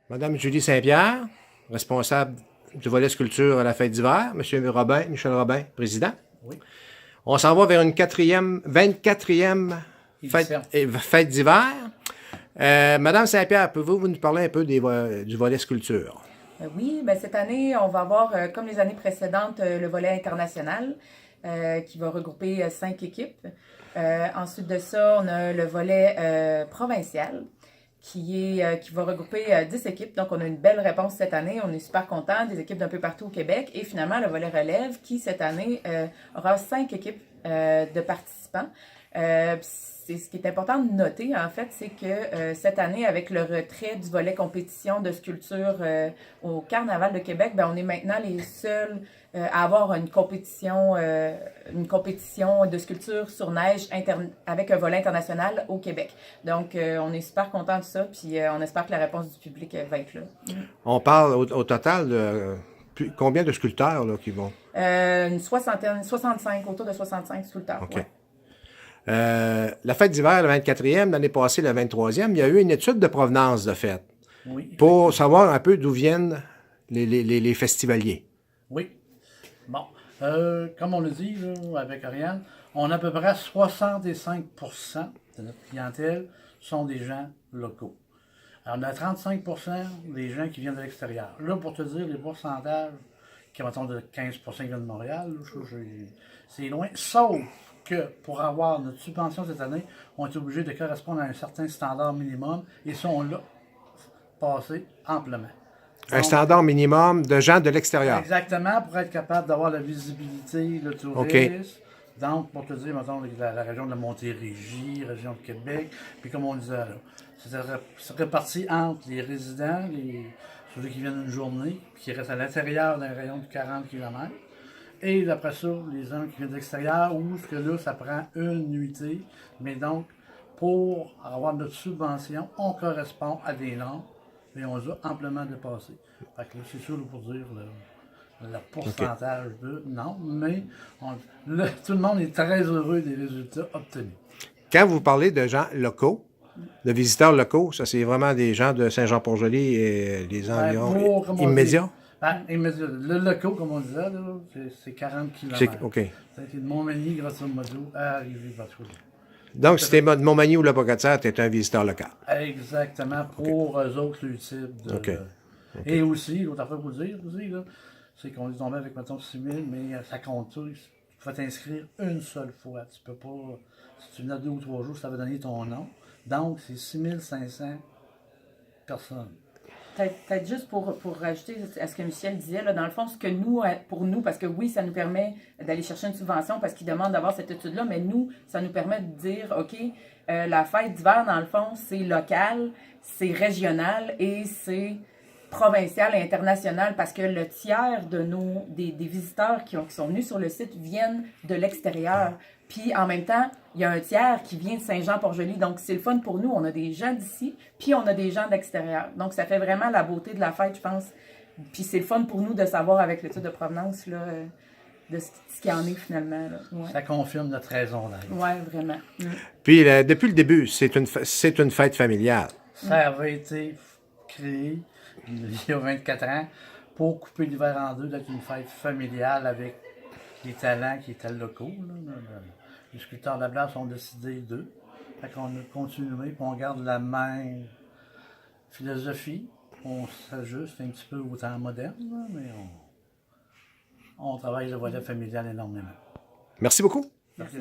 Madame Julie Saint-Pierre, responsable du volet sculpture à la fête d'hiver. Monsieur Robin, Michel Robin, président. Oui. On s'en va vers une 24e fête d'hiver. Madame Saint-Pierre, pouvez-vous nous parler un peu du volet sculpture? Oui, ben cette année, on va avoir, comme les années précédentes, le volet international qui va regrouper 5 équipes. Ensuite de ça, on a le volet provincial qui va regrouper 10 équipes. Donc, on a une belle réponse cette année. On est super contents, des équipes d'un peu partout au Québec. Et finalement, le volet relève qui, cette année, aura 5 équipes de participants. Ce qui est important de noter, en fait, c'est que cette année, avec le retrait du volet compétition de sculpture au Carnaval de Québec, ben, on est maintenant les seuls à avoir une compétition de sculpture sur neige avec un volet international au Québec. Donc, on est super contents de ça, puis on espère que la réponse du public va être là. On parle au total de combien de sculpteurs là, qui vont? Une soixantaine, 65, autour de 65 sculpteurs. OK. Ouais. La fête d'hiver, le 24e, l'année passée, le 23e, il y a eu une étude de provenance de fête. Oui. Pour savoir un peu d'où viennent les festivaliers. Oui. Bon. Comme on le dit là, avec Ariane, on a à peu près 65% de notre clientèle sont des gens locaux. Alors, on a 35% des gens qui viennent de l'extérieur. Là, pour te dire, les pourcentages, qui mettons de 15% qui viennent de Montréal, c'est loin. Sauf que pour avoir notre subvention cette année, on est obligé de correspondre à un certain standard minimum et sont là passés amplement. Un standard minimum de gens de l'extérieur. Exactement, pour être capable d'avoir la visibilité, le tourisme. Okay. Donc, pour te dire, mettons, la région de la Montérégie, région de Québec, puis comme on disait là, c'est réparti entre les résidents, ceux qui viennent une journée, puis qui restent à l'intérieur d'un rayon de 40 km, et après ça, les gens qui viennent de l'extérieur, où que là, ça prend une nuitée, mais donc, pour avoir notre subvention, on correspond à des normes, et on les a amplement dépassés. Fait que là, c'est sûr pour dire le pourcentage de non, mais tout le monde est très heureux des résultats obtenus. Quand vous parlez de gens locaux, de visiteurs locaux, ça c'est vraiment des gens de Saint-Jean-Port-Joli et les environs immédiats? Immédiat. Le local, comme on disait, c'est 40 km. OK. C'est de Montmagny, grosso modo, à arriver partout. Donc, si tu es de Montmagny ou le Pocatière, tu es un visiteur local. Exactement, pour eux autres, le type de... OK. Et aussi, l'autre affaire pour dire, c'est qu'on est tombé avec, mettons, 6 000, mais ça compte tout. Tu peux t'inscrire une seule fois. Tu peux pas... Si tu venais 2 ou 3 jours, ça va donner ton nom. Donc, c'est 6 500 personnes. Peut-être juste pour rajouter à ce que Michel disait, là, dans le fond, ce que nous, pour nous, parce que oui, ça nous permet d'aller chercher une subvention parce qu'ils demandent d'avoir cette étude-là, mais nous, ça nous permet de dire, OK, la fête d'hiver, dans le fond, c'est local, c'est régional et c'est provincial et international parce que le tiers des visiteurs qui sont venus sur le site viennent de l'extérieur. Puis en même temps, il y a un tiers qui vient de Saint-Jean-Port-Joli. Donc c'est le fun pour nous. On a des gens d'ici, puis on a des gens d'extérieur. Donc ça fait vraiment la beauté de la fête, je pense. Puis c'est le fun pour nous de savoir avec l'étude de provenance là, de ce qu'il y en est finalement. Là. Ouais. Ça confirme notre raison d'être. Oui, vraiment. Puis depuis le début, c'est une fête familiale. Ça avait été créé il y a 24 ans pour couper l'hiver en deux, d'être une fête familiale avec les talents qui étaient locaux. Là. Les sculpteurs de la place ont décidé d'eux. Fait qu'on a continué, puis on garde la même philosophie. On s'ajuste un petit peu au temps moderne, là, mais on travaille le volet familial énormément. Merci beaucoup. Merci.